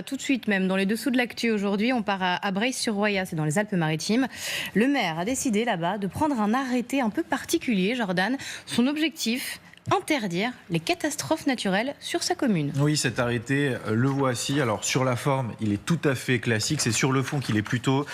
Tout de suite même, dans les dessous de l'actu aujourd'hui, on part à Breil-sur-Roya, c'est dans les Alpes-Maritimes. Le maire a décidé là-bas de prendre un arrêté un peu particulier, Jordan. Son objectif, interdire les catastrophes naturelles sur sa commune. Oui, cet arrêté, le voici. Alors sur la forme, il est tout à fait classique. C'est sur le fond qu'il est plutôt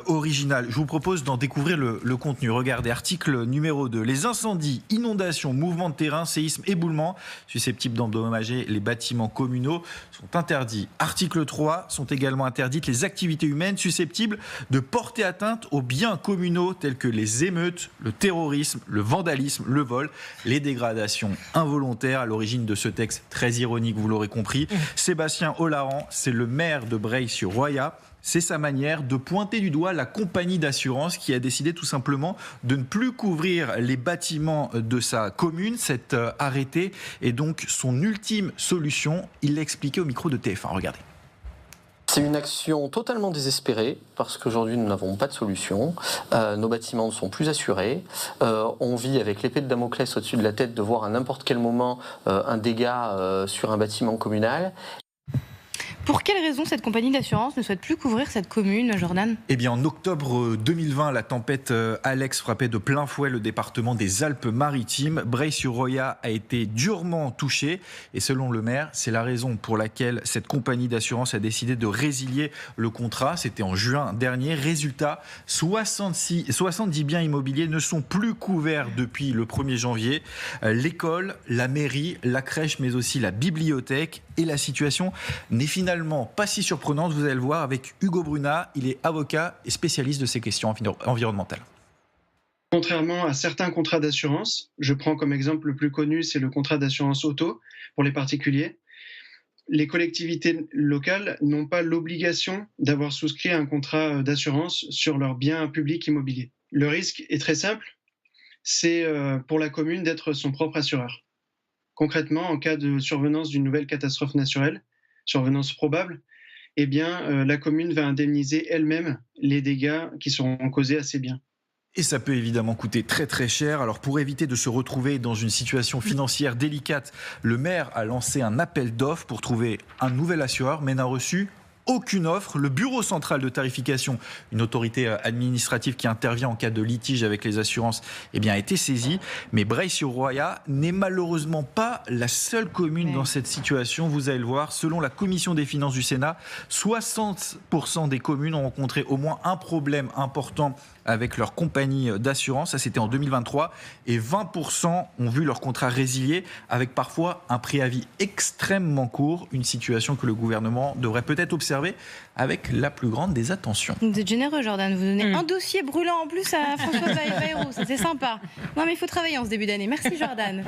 original. Je vous propose d'en découvrir le contenu. Regardez, article numéro 2. Les incendies, inondations, mouvements de terrain, séismes, éboulements susceptibles d'endommager les bâtiments communaux sont interdits. Article 3. Sont également interdites les activités humaines susceptibles de porter atteinte aux biens communaux tels que les émeutes, le terrorisme, le vandalisme, le vol, les dégradations involontaire à l'origine de ce texte très ironique, vous l'aurez compris. Sébastien Olaran, c'est le maire de Breil-sur-Roya. C'est sa manière de pointer du doigt la compagnie d'assurance qui a décidé tout simplement de ne plus couvrir les bâtiments de sa commune. Cet arrêté est donc son ultime solution. Il l'a expliqué au micro de TF1. Regardez. C'est une action totalement désespérée parce qu'aujourd'hui nous n'avons pas de solution. Nos bâtiments ne sont plus assurés. On vit avec l'épée de Damoclès au-dessus de la tête de voir à n'importe quel moment un dégât sur un bâtiment communal. Pour quelle raison cette compagnie d'assurance ne souhaite plus couvrir cette commune, Jordan ? Eh bien, en octobre 2020, la tempête Alex frappait de plein fouet le département des Alpes-Maritimes. Breil-sur-Roya a été durement touché. Et selon le maire, c'est la raison pour laquelle cette compagnie d'assurance a décidé de résilier le contrat. C'était en juin dernier. Résultat, 70 biens immobiliers ne sont plus couverts depuis le 1er janvier. L'école, la mairie, la crèche, mais aussi la bibliothèque. Et la situation n'est finalement pas si surprenante, vous allez le voir avec Hugo Brunat. Il est avocat et spécialiste de ces questions environnementales. Contrairement à certains contrats d'assurance, je prends comme exemple le plus connu, c'est le contrat d'assurance auto pour les particuliers. Les collectivités locales n'ont pas l'obligation d'avoir souscrit un contrat d'assurance sur leurs biens publics immobiliers. Le risque est très simple, c'est pour la commune d'être son propre assureur. Concrètement, en cas de survenance d'une nouvelle catastrophe naturelle, survenance probable, eh bien, la commune va indemniser elle-même les dégâts qui seront causés à ses biens. Et ça peut évidemment coûter très très cher. Alors pour éviter de se retrouver dans une situation financière délicate, le maire a lancé un appel d'offres pour trouver un nouvel assureur, mais n'a reçu aucune offre. Le bureau central de tarification, une autorité administrative qui intervient en cas de litige avec les assurances, a été saisi. Mais Breil-sur-Roya n'est malheureusement pas la seule commune dans cette situation. Vous allez le voir, selon la commission des finances du Sénat, 60% des communes ont rencontré au moins un problème important avec leur compagnie d'assurance. Ça, c'était en 2023. Et 20% ont vu leur contrat résilié avec parfois un préavis extrêmement court. Une situation que le gouvernement devrait peut-être observer avec la plus grande des attentions. Vous êtes généreux, Jordan. Vous donnez un dossier brûlant en plus à François Bayrou. Ça, c'est sympa. Non, mais il faut travailler en ce début d'année. Merci, Jordan.